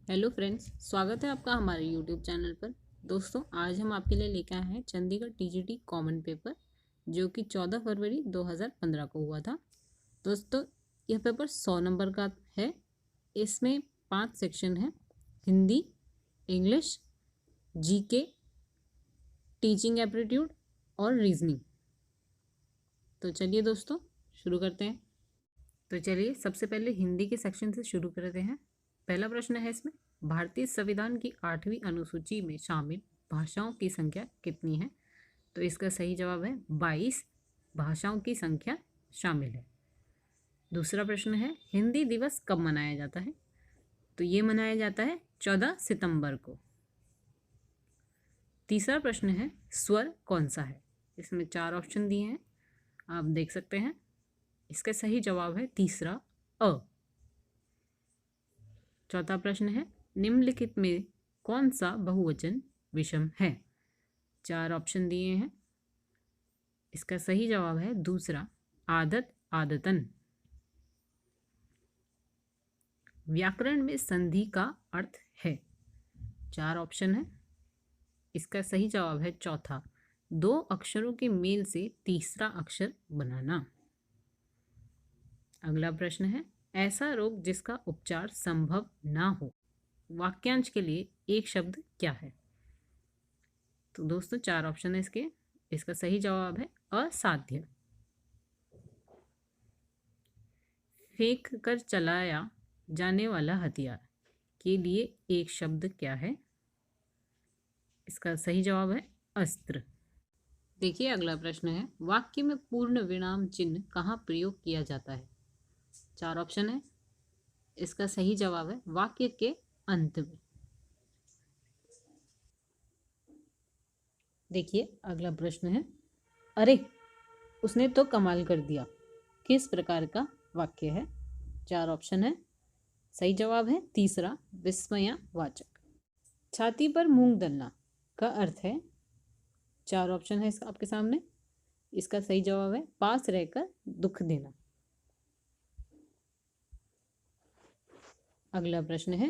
Hello friends, स्वागत है आपका हमारे यूट्यूब चैनल पर। दोस्तों, आज हम आपके लिए लेकर आए हैं चंडीगढ़ टीजीटी कॉमन पेपर, जो कि 14 फरवरी 2015 को हुआ था। दोस्तों, यह पेपर 100 नंबर का है। इसमें 5 सेक्शन हैं: Hindi, English, GK, teaching aptitude और रीजनिंग। तो चलिए दोस्तों, शुरू करते हैं। तो चलिए सबसे पहले हिंदी के सेक्शन से शुरू करते हैं। पहला प्रश्न है इसमें, भारतीय संविधान की 8वीं अनुसूची में शामिल भाषाओं की संख्या कितनी है? तो इसका सही जवाब है 22 भाषाओं की संख्या शामिल है। दूसरा प्रश्न है, हिंदी दिवस कब मनाया जाता है? तो ये मनाया जाता है 14 सितंबर को। तीसरा प्रश्न है, स्वर कौन सा है? इसमें 4 ऑप्शन दिए हैं, आप देख सकते हैं। इसका सही जवाब है तीसरा, अ। चौथा प्रश्न है, निम्नलिखित में कौन सा बहुवचन विषम है? 4 ऑप्शन दिए हैं, इसका सही जवाब है दूसरा, आदत, आदतन। व्याकरण में संधि का अर्थ है? 4 ऑप्शन है, इसका सही जवाब है चौथा, 2 अक्षरों के मेल से तीसरा अक्षर बनाना। अगला प्रश्न है, ऐसा रोग जिसका उपचार संभव ना हो, वाक्यांश के लिए एक शब्द क्या है? तो दोस्तों 4 ऑप्शन है इसके, इसका सही जवाब है असाध्य। फेंक कर चलाया जाने वाला हथियार के लिए एक शब्द क्या है? इसका सही जवाब है अस्त्र। देखिए अगला प्रश्न है, वाक्य में पूर्ण विराम चिन्ह कहाँ प्रयोग किया जाता है? 4 ऑप्शन है, इसका सही जवाब है वाक्य के अंत में। देखिए अगला प्रश्न है, अरे उसने तो कमाल कर दिया, किस प्रकार का वाक्य है? 4 ऑप्शन है, सही जवाब है तीसरा, विस्मयवाचक। छाती पर मूंग दलना का अर्थ है? 4 ऑप्शन है इसका आपके सामने, इसका सही जवाब है पास रहकर दुख देना। अगला प्रश्न है,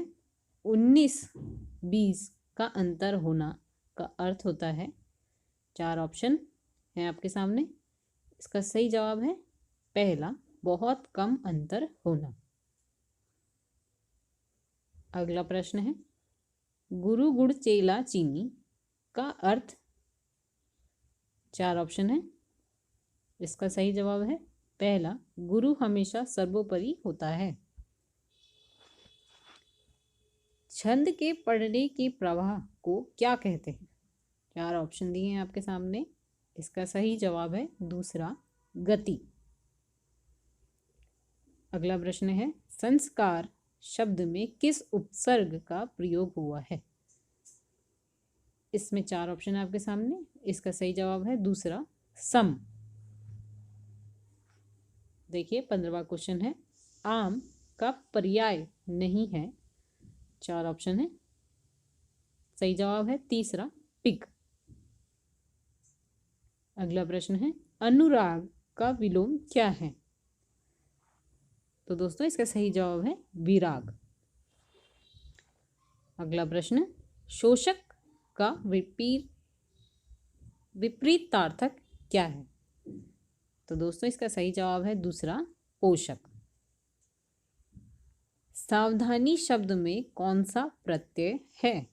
19-20 का अंतर होना का अर्थ होता है? 4 ऑप्शन है आपके सामने, इसका सही जवाब है पहला, बहुत कम अंतर होना। अगला प्रश्न है, गुरु गुड़ चेला चीनी का अर्थ? 4 ऑप्शन है, इसका सही जवाब है पहला, गुरु हमेशा सर्वोपरि होता है। छंद के पढ़ने के प्रवाह को क्या कहते हैं? 4 ऑप्शन दिए हैं आपके सामने, इसका सही जवाब है दूसरा, गति। अगला प्रश्न है, संस्कार शब्द में किस उपसर्ग का प्रयोग हुआ है? इसमें 4 ऑप्शन है आपके सामने, इसका सही जवाब है दूसरा, सम। देखिए 15वां क्वेश्चन है, आम का पर्याय नहीं है? 4 ऑप्शन है, सही जवाब है तीसरा, पिग। अगला प्रश्न है, अनुराग का विलोम क्या है? तो दोस्तों इसका सही जवाब है विराग। अगला प्रश्न, शोषक का विपरीतार्थक क्या है? तो दोस्तों इसका सही जवाब है दूसरा, पोषक। सावधानी शब्द में कौन सा प्रत्यय है?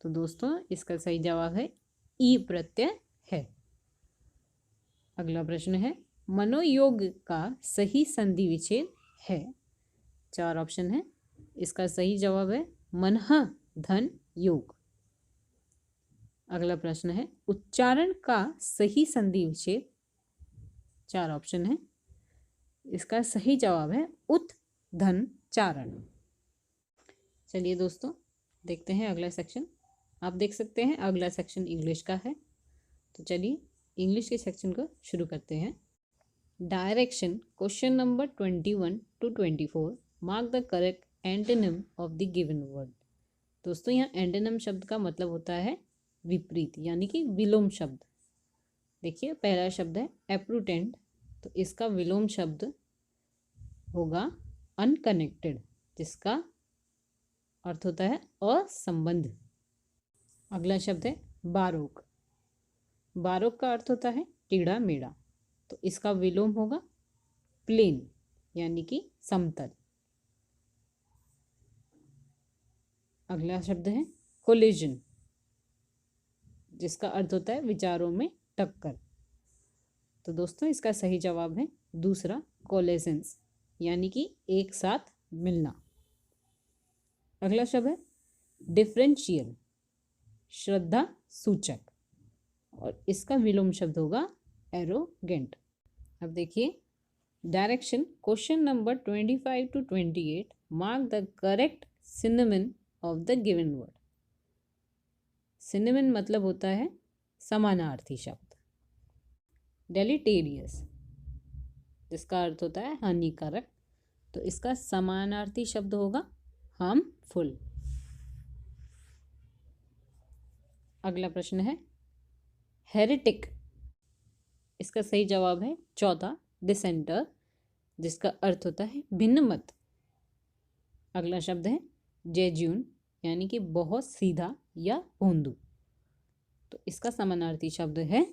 तो दोस्तों इसका सही जवाब है ई प्रत्यय है। अगला प्रश्न है, मनोयोग का सही संधि विच्छेद है? 4 ऑप्शन है, इसका सही जवाब है मनः धन योग। अगला प्रश्न है, उच्चारण का सही संधि विच्छेद? 4 ऑप्शन है, इसका सही जवाब है उत धन चारण। चलिए दोस्तों देखते हैं अगला सेक्शन। आप देख सकते हैं अगला सेक्शन इंग्लिश का है। तो चलिए इंग्लिश के सेक्शन को शुरू करते हैं। Direction, question number 21 to 24, mark the correct antonym of the given word. दोस्तों यहाँ एंटोनिम शब्द का मतलब होता है विपरीत, यानी कि विलोम शब्द। देखिए पहला शब्द है एप्रूटेंट, तो इसका विलोम शब्द होगा अनकनेक्टेड, जिसका अर्थ होता है असंबंध। अगला शब्द है बारोक। बारोक का अर्थ होता है टेढ़ा मेढ़ा, तो इसका विलोम होगा प्लेन यानी कि समतल। अगला शब्द है कोलिजन, जिसका अर्थ होता है विचारों में टक्कर। तो दोस्तों इसका सही जवाब है दूसरा, कोलेसेंस यानी कि एक साथ मिलना। अगला शब्द है डिफरेंशियल, श्रद्धा सूचक, और इसका विलोम शब्द होगा एरोगेंट। अब देखिए direction, question number 25 to 28 mark the correct synonym of the given word. Synonym मतलब होता है समानार्थी शब्द। डेलिटेरियस, जिसका अर्थ होता है हानिकारक, तो इसका समानार्थी शब्द होगा हार्मफुल। अगला प्रश्न है हेरेटिक। इसका सही जवाब है चौथा, डिसेंटर, जिसका अर्थ होता है भिन्न मत। अगला शब्द है जेज्यून यानी कि बहुत सीधा या भोंदू, तो इसका समानार्थी शब्द है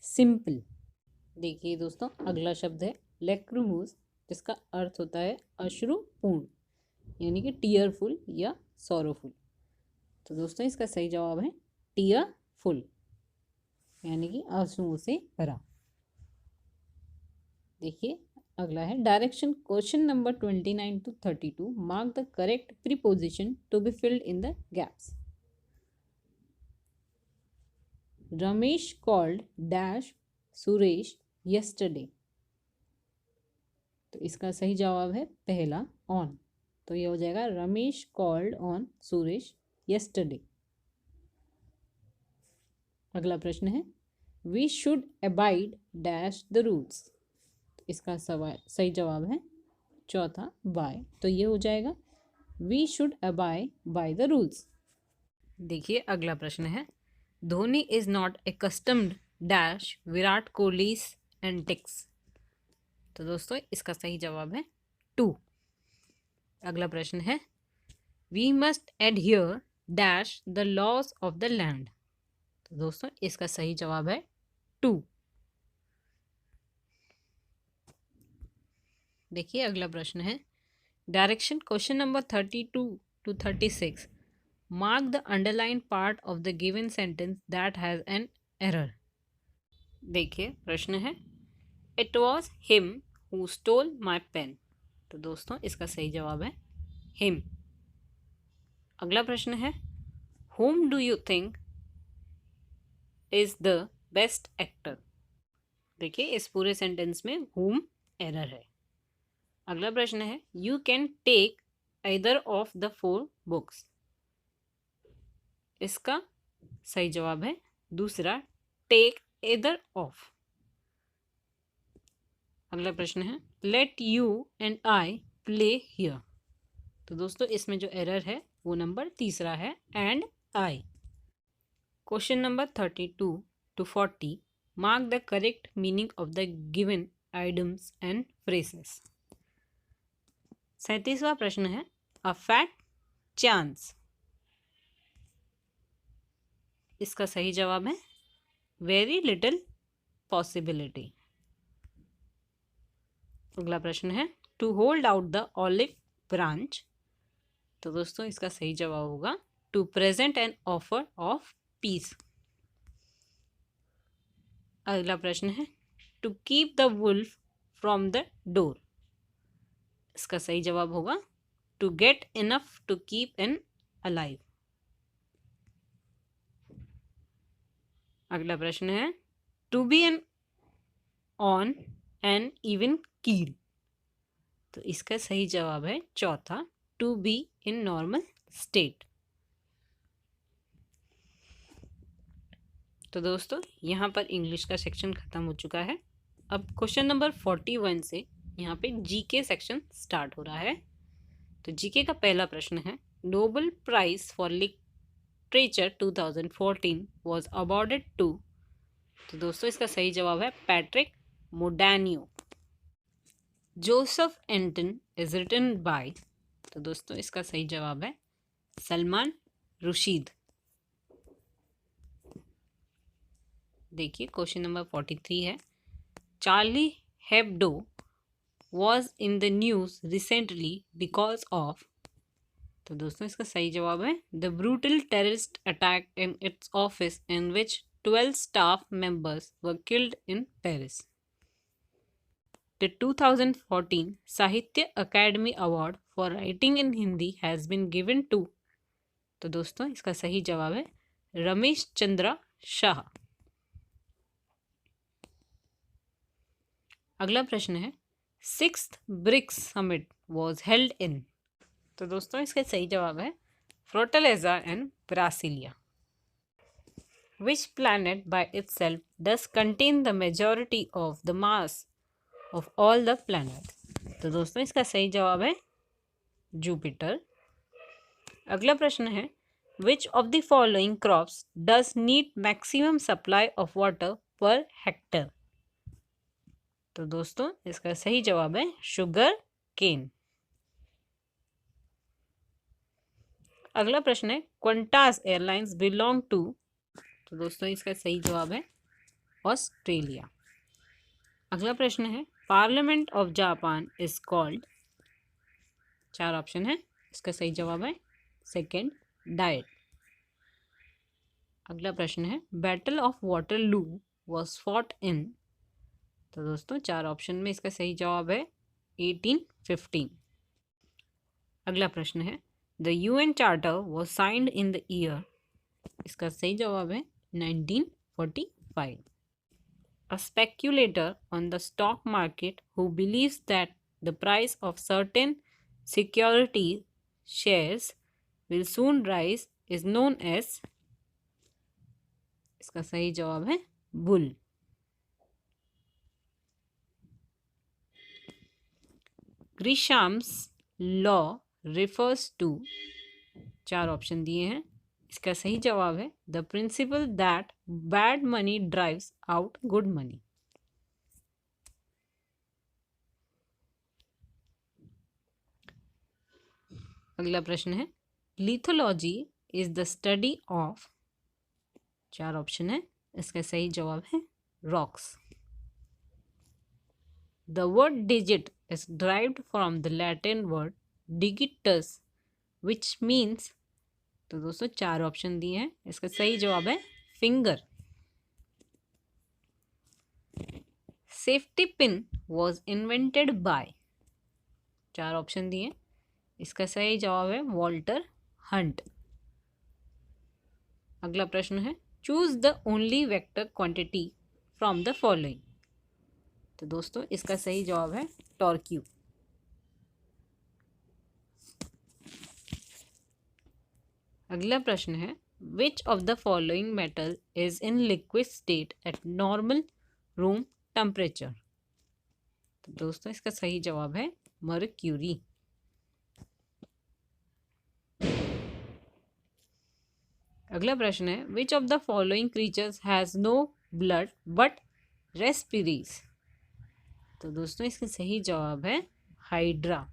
सिंपल। देखिए दोस्तों अगला शब्द है लैक्रिमोस, जिसका अर्थ होता है अश्रुपूर्ण यानी कि टीयरफुल या सॉरोफुल। तो दोस्तों इसका सही जवाब है टीयरफुल यानी कि आंसुओं से भरा। देखिए अगला है direction, question number 29 to 32 mark the correct preposition to be filled in the gaps. Ramesh called dash Suresh yesterday, तो इसका सही जवाब है पहला, ऑन। तो ये हो जाएगा Ramesh called on Suresh yesterday. अगला प्रश्न है we should abide dash the rules, इसका सही जवाब है चौथा, बाय। तो ये हो जाएगा we should abide by the rules. देखिए अगला प्रश्न है Dhoni is not accustomed dash Virat Kohli's antics, तो दोस्तों इसका सही जवाब है 2। अगला प्रश्न है we must adhere dash the laws of the land, तो दोस्तों इसका सही जवाब है 2। देखिए अगला प्रश्न है direction, question number 32 to 36 mark the underline part of the given sentence that has an error. देखिए प्रश्न है it was him who stole my pen, तो दोस्तों इसका सही जवाब है हिम। अगला प्रश्न है whom do you think is the best actor, देखिए इस पूरे सेंटेंस में whom एरर है। अगला प्रश्न है you can take either of the 4 books, इसका सही जवाब है दूसरा, टेक either ऑफ। अगला प्रश्न है let you and I play here, तो दोस्तों इसमें जो एरर है वो नंबर तीसरा है, and I. Question number 32 to 40 mark the correct meaning of the given idioms and phrases. 37वां प्रश्न है अ फैट चांस, इसका सही जवाब है वेरी लिटिल पॉसिबिलिटी। अगला प्रश्न है to hold out the olive branch, तो दोस्तों इसका सही जवाब होगा to present an offer of peace. अगला प्रश्न है to keep the wolf from the door, इसका सही जवाब होगा to get enough to keep an alive. अगला प्रश्न है to be an on an even keel, तो इसका सही जवाब है चौथा, to be in normal state. तो दोस्तों यहाँ पर इंग्लिश का सेक्शन खत्म हो चुका है। अब क्वेश्चन नंबर 41 से यहाँ पे जीके सेक्शन स्टार्ट हो रहा है। तो जीके का पहला प्रश्न है Nobel prize for literature 2014 was awarded to, तो दोस्तों इसका सही जवाब है Patrick Modiano. Joseph Anton is written by, तो दोस्तों इसका सही जवाब है सलमान रुशीद। देखिए क्वेश्चन नंबर 43 है, Charlie Hebdo was in the news recently because of. तो दोस्तों इसका सही जवाब है the brutal terrorist attack in its office in which 12 staff members were killed in Paris. The 2014 Sahitya Akademi award for writing in Hindi has been given to. तो दोस्तों इसका सही जवाब है रमेश चंद्रा शाह। अगला प्रश्न है, 6th BRICS summit was held in. तो दोस्तों इसका सही जवाब है Fortaleza and Brasilia. Which planet by itself does contain the majority of the mass of all the planet. तो दोस्तों इसका सही जवाब है जुपिटर। अगला प्रश्न है, which of the following crops does need maximum supply of water per hectare. तो दोस्तों इसका सही जवाब है शुगर केन। अगला प्रश्न है, क्वांटास एयरलाइंस बिलोंग टू। तो दोस्तों इसका सही जवाब है ऑस्ट्रेलिया। अगला प्रश्न है, parliament of Japan is called. 4 option है, इसका सही जवाब है सेकेंड डाइट। अगला प्रश्न है, battle of Waterloo was fought in. तो दोस्तों 4 ऑप्शन में इसका सही जवाब है 1815। अगला प्रश्न है, the UN charter was signed in the year. इसका सही जवाब है 1945। A speculator on the stock market who believes that the price of certain security shares will soon rise is known as। इसका सही जवाब है bull. Gresham's law refers to। 4 option दिए हैं, इसका सही जवाब है the principle that bad money drives out good money. अगला प्रश्न है, lithology is the study of. 4 option है, इसका सही जवाब है rocks. The word digit is derived from the Latin word digitus which means. तो दोस्तों 4 ऑप्शन दिए हैं, इसका सही जवाब है finger. Safety pin was invented by. 4 option दिए, इसका सही जवाब है वॉल्टर हंट। अगला प्रश्न है, choose the only vector quantity from the following. तो दोस्तों इसका सही जवाब है टॉर्क्यू। अगला प्रश्न है, which of the following metal is in liquid state eight normal room temperature. तो दोस्तों इसका सही जवाब है मर्क्यूरी। अगला प्रश्न है, which of the following creatures has no blood but respires. तो दोस्तों इसका सही जवाब है हाइड्रा।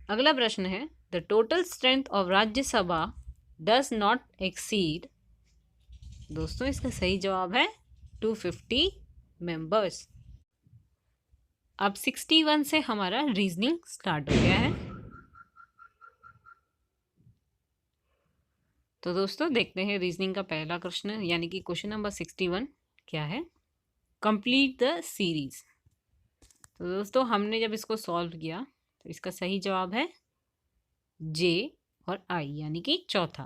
अगला प्रश्न है, the total strength of Rajya Sabha does not exceed. दोस्तों इसका सही जवाब है 250 मेंबर्स। अब 61 से हमारा रीजनिंग स्टार्ट हो गया है। तो दोस्तों देखते हैं रीजनिंग का पहला प्रश्न यानी कि क्वेश्चन नंबर 61 क्या है। Complete the series. तो दोस्तों हमने जब इसको सॉल्व किया तो इसका सही जवाब है जे और आई यानी कि चौथा।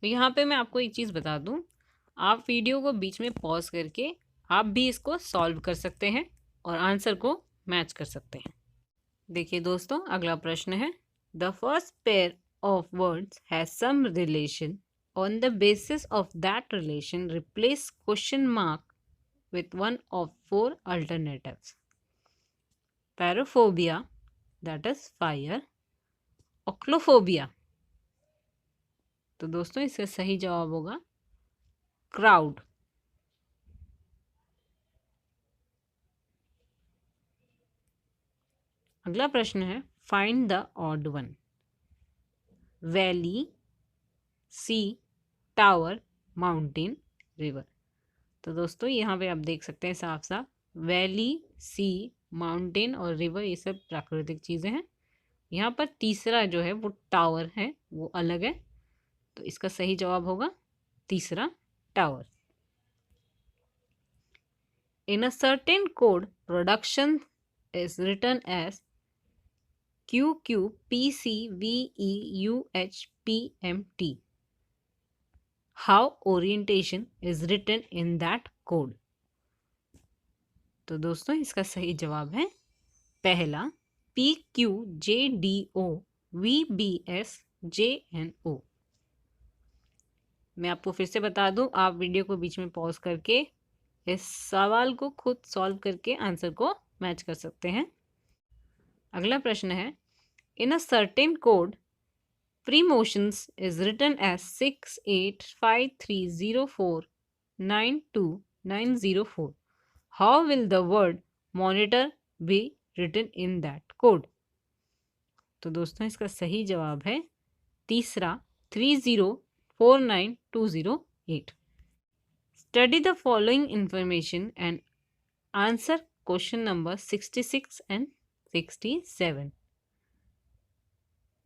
तो यहाँ पे मैं आपको एक चीज़ बता दूँ, आप वीडियो को बीच में पॉज करके आप भी इसको सॉल्व कर सकते हैं और आंसर को मैच कर सकते हैं। देखिए दोस्तों अगला प्रश्न है, the first pair of words has some relation. On the basis of that relation, replace question mark with one of 4 alternatives. Paraphobia, that is fire. Ochlophobia. तो दोस्तों इसका सही जवाब होगा crowd. अगला प्रश्न है, find the odd one. Valley, sea, tower, mountain, river. तो दोस्तों यहाँ पे आप देख सकते हैं साफ साफ वैली, सी, माउंटेन और रिवर ये सब प्राकृतिक चीज़ें हैं। यहाँ पर तीसरा जो है वो टावर है, वो अलग है। तो इसका सही जवाब होगा तीसरा, tower. In a certain code, production is written as QQPCVEUHPMT. How orientation is written in that code? तो दोस्तों इसका सही जवाब है पहला PQJDOVBSJNO। मैं आपको फिर से बता दूं, आप वीडियो को बीच में पॉज करके इस सवाल को खुद सॉल्व करके आंसर को मैच कर सकते हैं। अगला प्रश्न है, in a certain code promotions is written as 6853049290 how will the word monitor be written in that code? तो दोस्तों इसका सही जवाब है तीसरा 3049208। Study the following information and answer question number 66 and 67.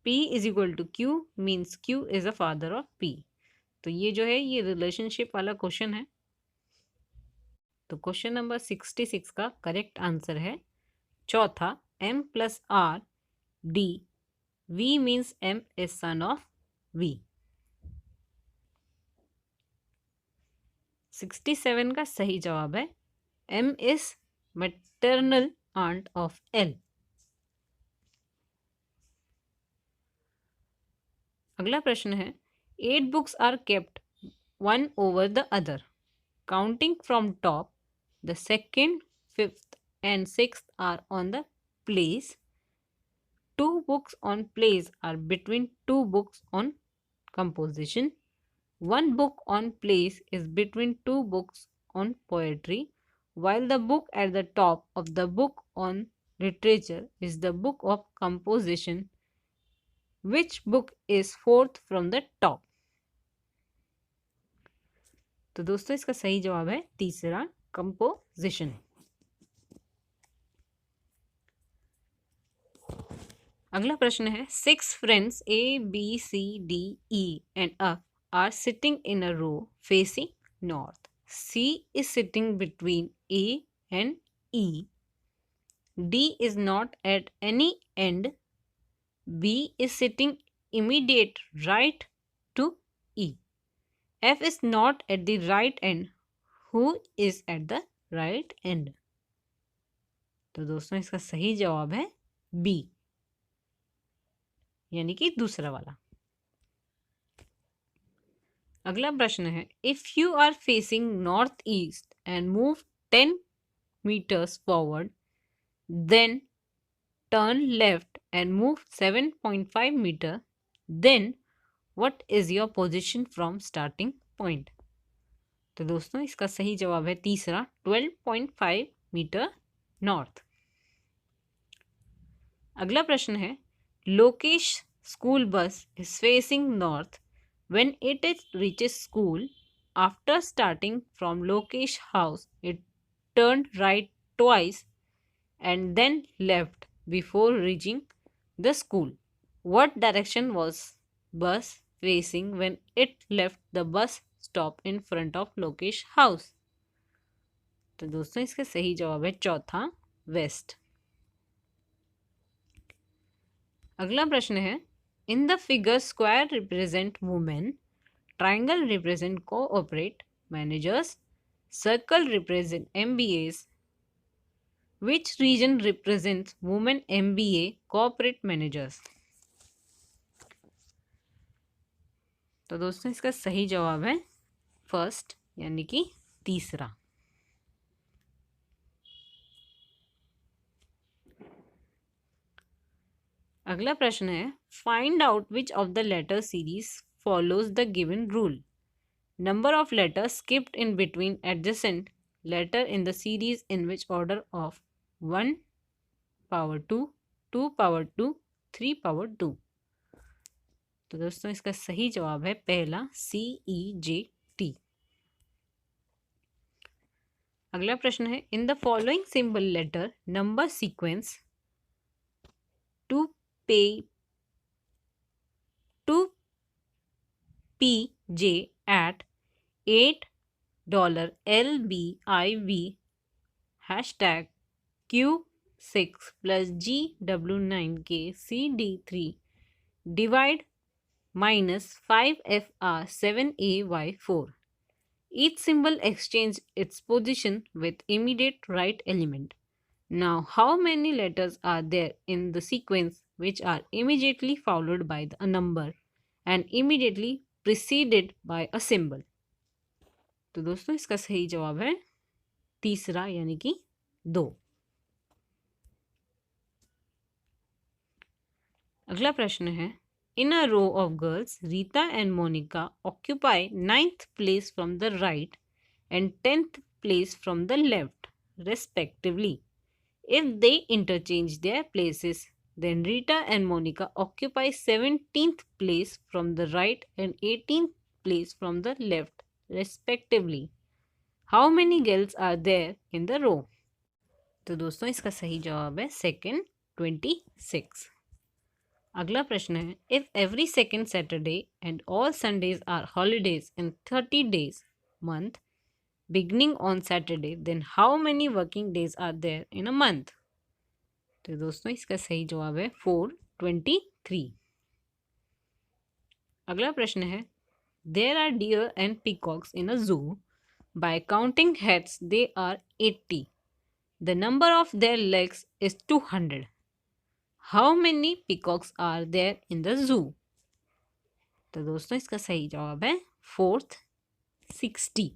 P is equal to Q means Q is the father of P. तो ये जो है ये रिलेशनशिप वाला क्वेश्चन है। तो क्वेश्चन नंबर 66 का करेक्ट आंसर है चौथा M+R D. V means M is son of V. 67 का सही जवाब है M is maternal aunt of L. अगला प्रश्न है 8 books are kept one over the other. Counting from top, the second, fifth and sixth are on the place. 2 books on place are between 2 books on composition. 1 book on place is between 2 books on poetry, while the book at the top of the book on literature is the book of composition. Which book is fourth from the top? तो दोस्तों इसका सही जवाब है तीसरा, composition. अगला प्रश्न है 6 friends ABCDE and F are sitting in a row facing north. C is sitting between A and E. D is not at any end. B is sitting immediate right to E. F is not at the right end. Who is at the right end? तो दोस्तों इसका सही जवाब है B, यानी कि दूसरा वाला। अगला प्रश्न है if you are facing north east and move 10 meters forward, then turn left and move 7.5 meter, then what is your position from starting point? तो दोस्तों इसका सही जवाब है तीसरा 12.5 मीटर नॉर्थ। अगला प्रश्न है Lokesh school bus is facing north when it reaches school. After starting from Lokesh house, it turned right twice and then left before reaching the school. What direction was bus facing when it left the bus stop in front of Lokesh house? तो दोस्तों इसका सही जवाब है चौथा, waste. अगला प्रश्न है in the figure square represent women, triangle represent cooperate managers, circle represent MBAs. Which region represents women MBA corporate managers? तो दोस्तों इसका सही जवाब है फर्स्ट, यानी कि तीसरा। अगला प्रश्न है find out which of the letter series follows the given rule. Number of letters skipped in between adjacent letter in the series in which order of 1 power 2, 2 power 2, 3 power 2. तो दोस्तों इसका सही जवाब है पहला CEJT। अगला प्रश्न है, in the following symbol letter number sequence to pay to PJ at $8 LBIV hashtag Q6 plus GW9K CD3 divide minus 5FR7AY4. Each symbol exchange its position with immediate right element. Now, how many letters are there in the sequence which are immediately followed by a number and immediately preceded by a symbol? तो दोस्तों इसका सही जवाब है तीसरा यानी कि 2। अगला प्रश्न है, in a row of girls Rita and Monika occupy 9th place from the right and 10th place from the left respectively. If they interchange their places, then Rita and Monica occupy 17th place from the right and 18th place from the left, respectively. How many girls are there in the row? तो दोस्तों इसका सही जवाब है second 26। अगला प्रश्न है, if every second Saturday and all Sundays are holidays in 30 days month beginning on Saturday, then how many working days are there in a month? तो दोस्तों इसका सही जवाब है 423। अगला प्रश्न है, there are deer and peacocks in a zoo, by counting heads they are 80, the number of their legs is 200, how many peacocks are there in the zoo? तो दोस्तों इसका सही जवाब है 460।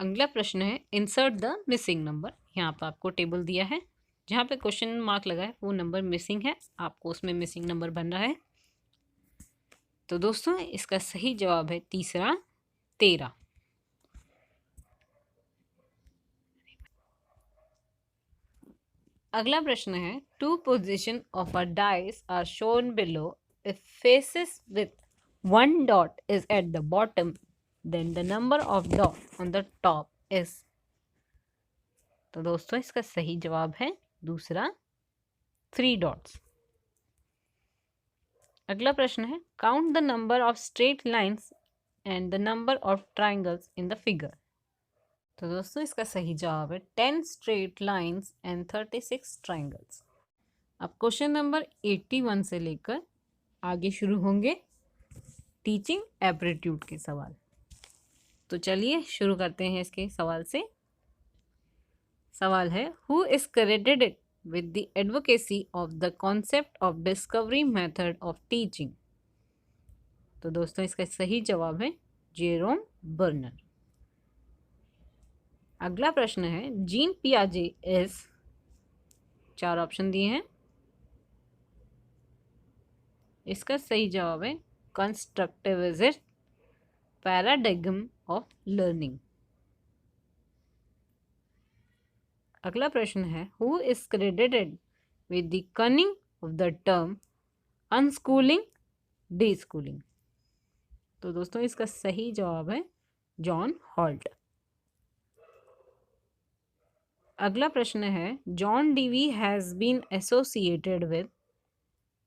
अगला प्रश्न है, इंसर्ट द मिसिंग नंबर। यहाँ पर आपको टेबल दिया है, जहाँ पे क्वेश्चन मार्क लगा है वो नंबर मिसिंग है, आपको उसमें मिसिंग नंबर बन रहा है। तो दोस्तों इसका सही जवाब है तीसरा 13। अगला प्रश्न है, two position of a dice are shown below, if faces with 1 dot is at the bottom, then the number of dots on the top is। तो दोस्तों इसका सही जवाब है दूसरा 3 dots। अगला प्रश्न है, count the number of straight lines and the number of triangles in the figure. तो दोस्तों इसका सही जवाब है 10 स्ट्रेट लाइंस एंड 36 ट्राइंगल्स। अब क्वेश्चन नंबर 81 से लेकर आगे शुरू होंगे टीचिंग एप्टीट्यूड के सवाल। तो चलिए शुरू करते हैं इसके सवाल से। सवाल है, who is credited with the advocacy of the concept of discovery method of teaching? तो दोस्तों इसका सही जवाब है जेरोम बर्नर। अगला प्रश्न है, जीन पियाजे इज, 4 ऑप्शन दिए हैं, इसका सही जवाब है कंस्ट्रक्टिविस्ट पैराडिग्म ऑफ लर्निंग। अगला प्रश्न है, who is credited with the cunning of the term unschooling day schooling? तो दोस्तों इसका सही जवाब है जॉन हॉल्ट। अगला प्रश्न है, John Dewey has been associated with,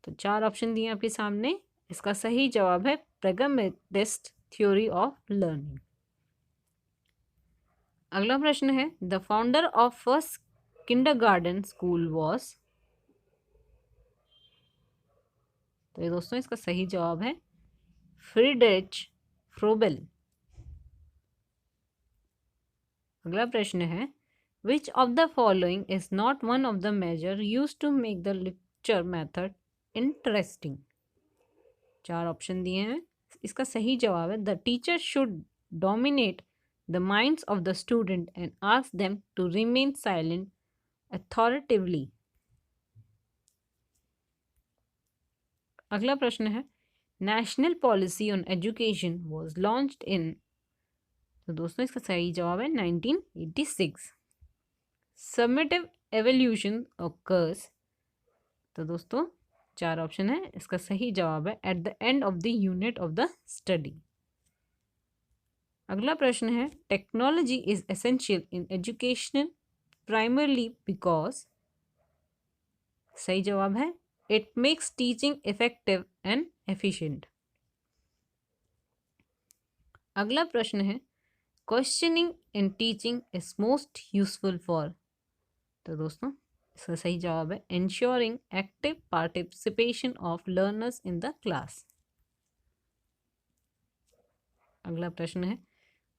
तो 4 ऑप्शन दिए आपके सामने, इसका सही जवाब है प्रैग्मैटिस्ट थ्योरी ऑफ लर्निंग। अगला प्रश्न है, the founder of first kindergarten school was? तो ये दोस्तों इसका सही जवाब है फ्रीडरिच फ्रोबेल। अगला प्रश्न है, which of the following is not one of the major use to make the lecture method interesting? 4 option दिए हैं, इसका सही जवाब है the teacher should dominate the minds of the student and ask them to remain silent authoritatively. अगला प्रश्न है, national policy on education was launched in, तो दोस्तों इसका सही जवाब है 1986। Summative evolution occurs तो दोस्तों 4 ऑप्शन है, इसका सही जवाब है at the end of the unit of the study. अगला प्रश्न है technology is essential in educational primarily because. सही जवाब है it makes teaching effective and efficient. अगला प्रश्न है questioning in teaching is most useful for. तो दोस्तों इसका सही जवाब है ensuring active participation of learners in the class. अगला प्रश्न है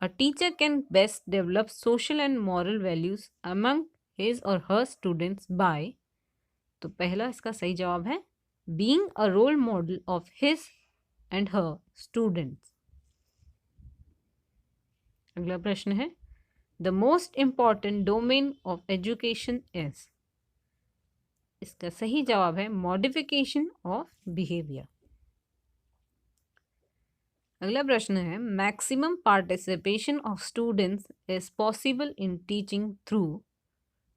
a teacher can best develop social and moral values among his और हर स्टूडेंट्स बाय। तो पहला इसका सही जवाब है being a role model of his and her students. अगला प्रश्न है the most important domain of education is. इसका सही जवाब है मॉडिफिकेशन ऑफ बिहेवियर। अगला प्रश्न है maximum participation of students is possible in teaching through.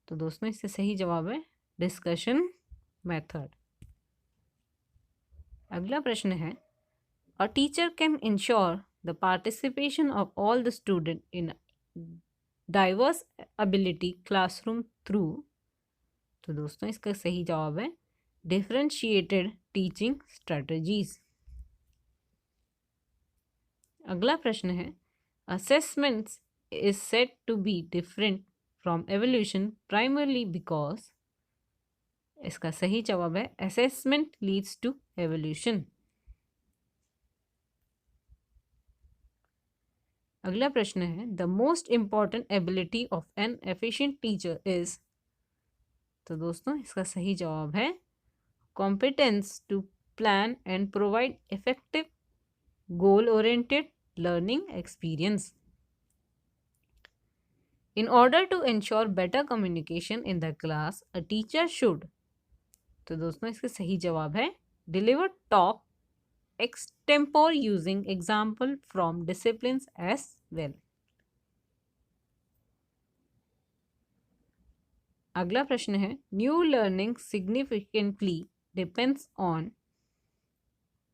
तो दोस्तों इससे सही जवाब है डिस्कशन मेथड। अगला प्रश्न है a teacher can ensure the participation of all the student in diverse ability classroom through. तो दोस्तों इसका सही जवाब है डिफरेंशिएटेड टीचिंग स्ट्रेटजीज। अगला प्रश्न है assessments is said to be different from evolution primarily because. इसका सही जवाब है असेसमेंट लीड्स टू एवोल्यूशन। अगला प्रश्न है the most important ability of an efficient teacher is. तो दोस्तों इसका सही जवाब है competence to plan and provide effective goal oriented learning experience. In order to ensure better communication in the class, a teacher should। तो दोस्तों इसका सही जवाब है deliver talk extempore using example from disciplines as well। अगला प्रश्न है new learning significantly depends on.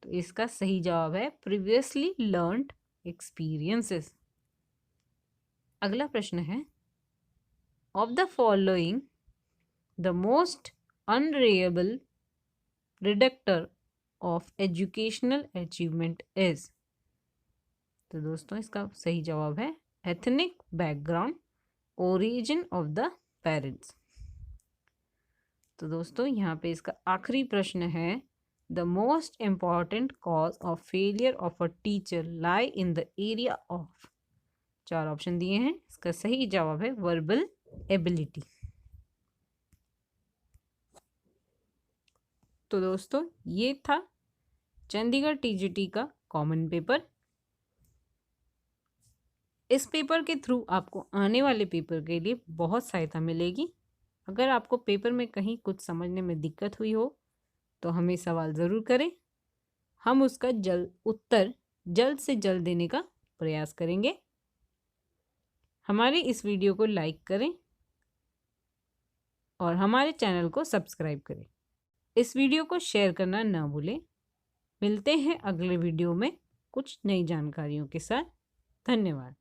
तो इसका सही जवाब है प्रीवियसली लर्नड एक्सपीरियंसेस। अगला प्रश्न है of the following the most unreliable predictor of educational achievement is. तो दोस्तों इसका सही जवाब है ethnic background origin of the parents. तो दोस्तों यहाँ पे इसका आखिरी प्रश्न है the most important cause of failure of a teacher lie in the area of. 4 option दिए हैं, इसका सही जवाब है वर्बल एबिलिटी। तो दोस्तों ये था चंडीगढ़ टीजीटी का कॉमन पेपर। इस पेपर के थ्रू आपको आने वाले पेपर के लिए बहुत सहायता मिलेगी। अगर आपको पेपर में कहीं कुछ समझने में दिक्कत हुई हो तो हमें सवाल ज़रूर करें, हम उसका उत्तर जल्द से जल्द देने का प्रयास करेंगे। हमारे इस वीडियो को लाइक करें और हमारे चैनल को सब्सक्राइब करें। इस वीडियो को शेयर करना ना भूलें। मिलते हैं अगले वीडियो में कुछ नई जानकारियों के साथ। धन्यवाद।